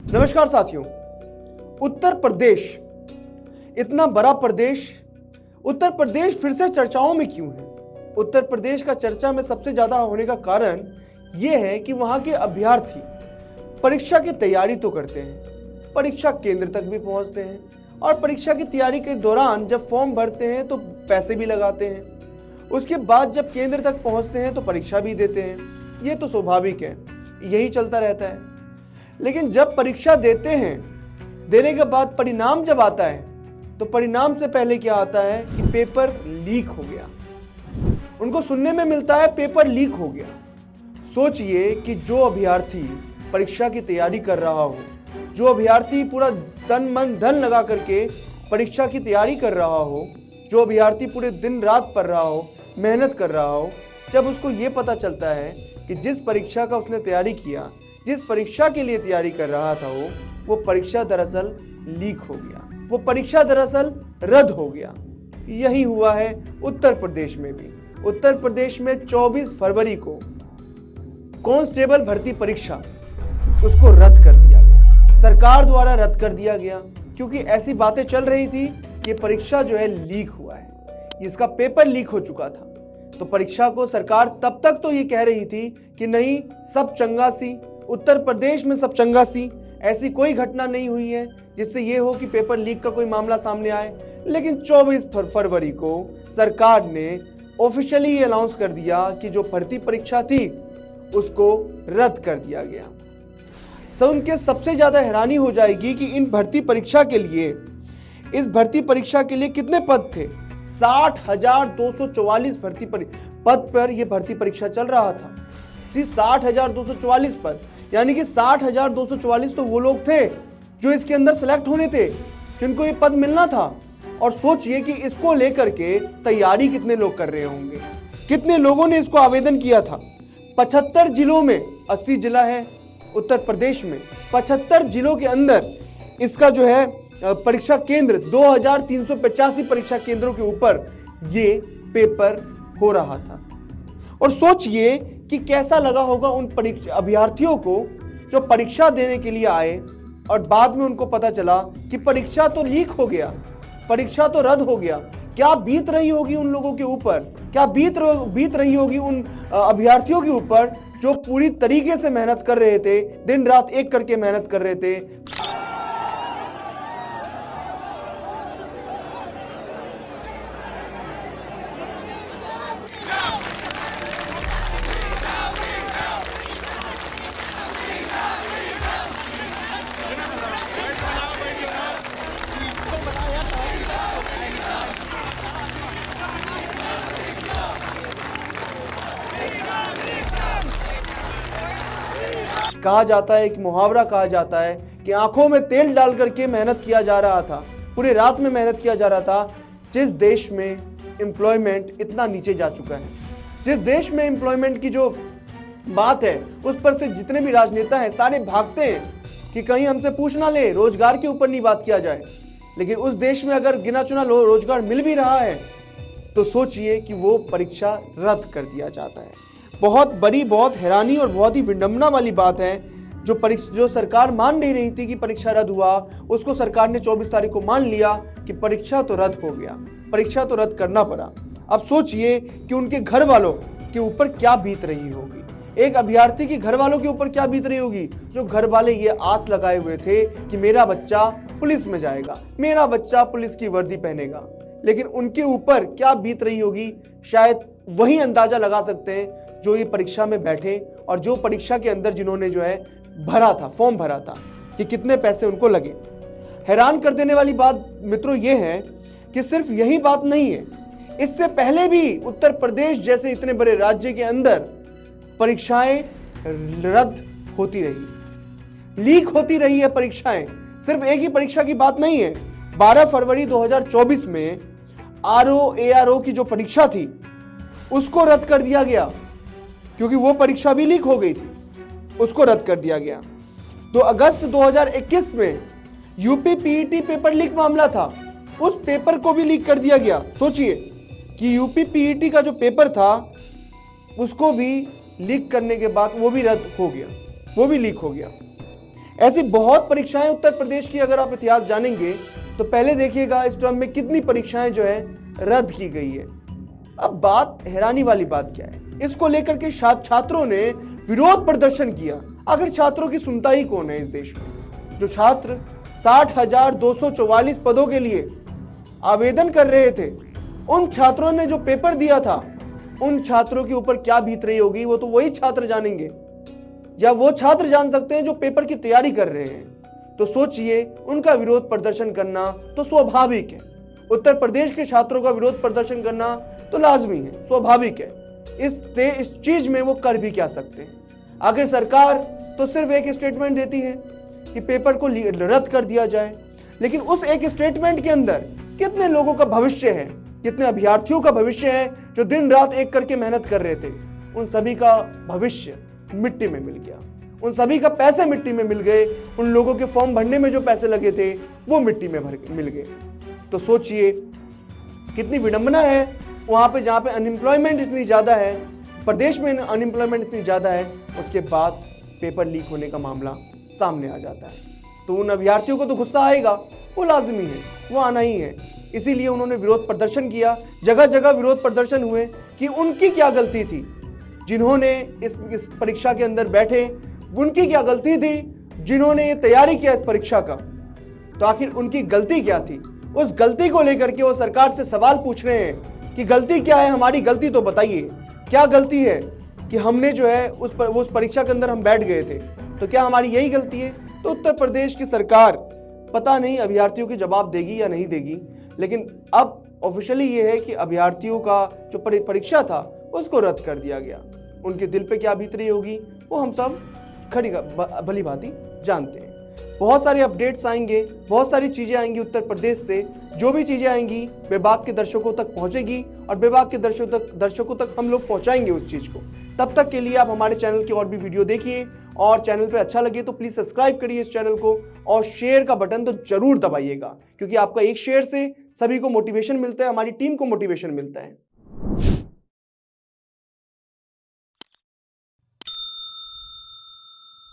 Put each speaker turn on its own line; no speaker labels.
नमस्कार साथियों। उत्तर प्रदेश, इतना बड़ा प्रदेश, उत्तर प्रदेश फिर से चर्चाओं में क्यों है? उत्तर प्रदेश का चर्चा में सबसे ज्यादा होने का कारण यह है कि वहां के अभ्यर्थी परीक्षा की तैयारी तो करते हैं, परीक्षा केंद्र तक भी पहुंचते हैं और परीक्षा की तैयारी के दौरान जब फॉर्म भरते हैं तो पैसे भी लगाते हैं। उसके बाद जब केंद्र तक पहुंचते हैं तो परीक्षा भी देते हैं। ये तो स्वाभाविक है, यही चलता रहता है। लेकिन जब परीक्षा देते हैं, देने के बाद परिणाम जब आता है तो परिणाम से पहले क्या आता है कि पेपर लीक हो गया। उनको सुनने में मिलता है पेपर लीक हो गया। सोचिए कि जो अभ्यर्थी परीक्षा की तैयारी कर रहा हो, जो अभ्यर्थी पूरा तन मन धन लगा करके परीक्षा की तैयारी कर रहा हो, जो अभ्यर्थी पूरे दिन रात पढ़ रहा हो, मेहनत कर रहा हो, जब उसको ये पता चलता है कि जिस परीक्षा का उसने तैयारी किया, जिस परीक्षा के लिए तैयारी कर रहा था वो परीक्षा दरअसल लीक हो गया, वो परीक्षा दरअसल रद्द हो गया। यही हुआ है उत्तर प्रदेश में भी। उत्तर प्रदेश में 24 फरवरी को कांस्टेबल भर्ती परीक्षा उसको रद्द कर दिया गया, सरकार द्वारा रद्द कर दिया गया, क्योंकि ऐसी बातें चल रही थी कि परीक्षा जो है लीक हुआ है, इसका पेपर लीक हो चुका था। तो परीक्षा को सरकार तब तक तो ये कह रही थी कि नहीं, सब चंगा सी, उत्तर प्रदेश में सब चंगा सी, ऐसी कोई घटना नहीं हुई है जिससे ये हो कि पेपर लीक का कोई मामला सामने आए। लेकिन 24 फरवरी को सरकार ने ऑफिशियली ये अनाउंस कर दिया कि जो भर्ती परीक्षा थी उसको रद्द कर दिया गया। उनके सबसे ज्यादा हैरानी हो जाएगी कि इन भर्ती परीक्षा के लिए, इस भर्ती परीक्षा के लिए कितने पद थे? 60,244 पद पर यह भर्ती परीक्षा चल रहा था। 60,244 पद, यानी कि 60,244 तो वो लोग थे जो इसके अंदर सेलेक्ट होने थे, जिनको ये पद मिलना था। और सोचिए कि इसको लेकर के तैयारी कितने लोग कर रहे होंगे, कितने लोगों ने इसको आवेदन किया था। 75 जिलों में, 80 जिला है उत्तर प्रदेश में, 75 जिलों के अंदर इसका जो है परीक्षा केंद्र, 2385 परीक्षा केंद्रों के ऊपर ये पेपर हो रहा था। और सोचिए कि कैसा लगा होगा उन अभ्यर्थियों को जो परीक्षा देने के लिए आए और बाद में उनको पता चला कि परीक्षा तो लीक हो गया, परीक्षा तो रद्द हो गया। क्या बीत रही होगी उन लोगों के ऊपर, क्या बीत रही होगी उन अभ्यर्थियों के ऊपर जो पूरी तरीके से मेहनत कर रहे थे, दिन रात एक करके मेहनत कर रहे थे। कहा जाता है, एक मुहावरा कहा जाता है कि आंखों में तेल डाल करके मेहनत किया जा रहा था, पूरे रात में मेहनत किया जा रहा था। जिस देश में एम्प्लॉयमेंट इतना नीचे जा चुका है, जिस देश में एम्प्लॉयमेंट की जो बात है उस पर से जितने भी राजनेता हैं सारे भागते हैं कि कहीं हमसे पूछ ना ले, रोजगार के ऊपर नहीं बात किया जाए। लेकिन उस देश में अगर गिना चुना रोजगार मिल भी रहा है तो सोचिए कि वो परीक्षा रद्द कर दिया जाता है। बहुत बड़ी, बहुत हैरानी और बहुत ही विडंबना वाली बात है। जो सरकार मान नहीं रही थी कि परीक्षा रद्द हुआ, उसको सरकार ने 24 तारीख को मान लिया कि परीक्षा तो रद्द हो गया, परीक्षा तो रद्द करना पड़ा। अब सोचिए कि उनके घर वालों के ऊपर क्या बीत रही होगी, एक अभ्यर्थी के घर वालों के ऊपर क्या बीत रही होगी, जो घर वाले ये आस लगाए हुए थे कि मेरा बच्चा पुलिस में जाएगा, मेरा बच्चा पुलिस की वर्दी पहनेगा। लेकिन उनके ऊपर क्या बीत रही होगी, शायद वही अंदाजा लगा सकते हैं जो ये परीक्षा में बैठे और जो परीक्षा के अंदर जिन्होंने जो है भरा था, फॉर्म भरा था, कि कितने पैसे उनको लगे। हैरान कर देने वाली बात मित्रों ये है कि सिर्फ यही बात नहीं है, इससे पहले भी उत्तर प्रदेश जैसे इतने बड़े राज्य के अंदर परीक्षाएं रद्द होती रही, लीक होती रही है परीक्षाएं। सिर्फ एक ही परीक्षा की बात नहीं है। 12 फरवरी 2024 में ARO की जो परीक्षा थी उसको रद्द कर दिया गया, क्योंकि वो परीक्षा भी लीक हो गई थी, उसको रद्द कर दिया गया। 2 अगस्त 2021 में यूपी पीईटी पेपर लीक मामला था, उस पेपर को भी लीक कर दिया गया। सोचिए कि यूपी पीईटी का जो पेपर था उसको भी लीक करने के बाद वो भी रद्द हो गया, वो भी लीक हो गया। ऐसी बहुत परीक्षाएं उत्तर प्रदेश की अगर आप इतिहास जानेंगे तो पहले देखिएगा इस टर्म में कितनी परीक्षाएं जो है रद्द की गई है। अब बात हैरानी वाली बात क्या है, इसको लेकर के छात्रों ने विरोध प्रदर्शन किया। आखिर छात्रों की सुनता ही कौन है इस देश में? जो छात्र 60,244 पदों के लिए आवेदन कर रहे थे, उन छात्रों ने जो पेपर दिया था, उन छात्रों के ऊपर क्या बीत रही होगी वो तो वही छात्र जानेंगे, या वो छात्र जान सकते हैं जो पेपर की तैयारी कर रहे हैं। तो सोचिए, उनका विरोध प्रदर्शन करना तो स्वाभाविक है। उत्तर प्रदेश के छात्रों का विरोध प्रदर्शन करना तो लाजमी है, स्वाभाविक है। इस चीज में वो कर भी क्या सकते हैं? आखिर सरकार तो सिर्फ एक स्टेटमेंट देती है कि पेपर को रद्द कर दिया जाए, लेकिन उस एक स्टेटमेंट के अंदर कितने लोगों का भविष्य है, कितने अभ्यर्थियों का भविष्य है जो दिन रात एक करके मेहनत कर रहे थे, उन सभी का भविष्य मिट्टी में मिल गया। उन सभी का पैसे मिट्टी में मिल गए। उन लोगों के फॉर्म भरने में जो पैसे लगे थे वो मिट्टी में मिल गए। तो सोचिए कितनी विडंबना है वहां पे जहां पे अनएम्प्लॉयमेंट इतनी ज्यादा है, प्रदेश में अनएम्प्लॉयमेंट इतनी ज्यादा है, उसके बाद पेपर लीक होने का मामला सामने आ जाता है। तो उन अभ्यर्थियों को तो गुस्सा आएगा, वो लाजमी है, वो आना ही है। इसीलिए उन्होंने विरोध प्रदर्शन किया। जगह जगह विरोध प्रदर्शन हुए कि उनकी क्या गलती थी, जिन्होंने इस परीक्षा के अंदर बैठे, उनकी क्या गलती थी, जिन्होंने ये तैयारी किया इस परीक्षा का, तो आखिर उनकी गलती क्या थी? उस गलती को लेकर के वो सरकार से सवाल पूछ रहे हैं कि गलती क्या है, हमारी गलती तो बताइए, क्या गलती है कि हमने जो है उस परीक्षा के अंदर हम बैठ गए थे, तो क्या हमारी यही गलती है? तो उत्तर प्रदेश की सरकार पता नहीं अभ्यर्थियों के जवाब देगी या नहीं देगी, लेकिन अब ऑफिशियली ये है कि अभ्यर्थियों का जो परीक्षा था उसको रद्द कर दिया गया। उनके दिल पे क्या बीत रही होगी वो हम सब खड़ी भली भांति जानते हैं। बहुत सारे अपडेट्स आएंगे, बहुत सारी चीजें आएंगी उत्तर प्रदेश से। जो भी चीजें आएंगी बेबाक के दर्शकों तक पहुंचेगी और बेबाक के दर्शकों तक हम लोग पहुंचाएंगे उस चीज को। तब तक के लिए आप हमारे चैनल की और भी वीडियो देखिए, और चैनल पे अच्छा लगे तो प्लीज सब्सक्राइब करिए इस चैनल को, और शेयर का बटन तो जरूर दबाइएगा, क्योंकि आपका एक शेयर से सभी को मोटिवेशन मिलता है, हमारी टीम को मोटिवेशन मिलता है।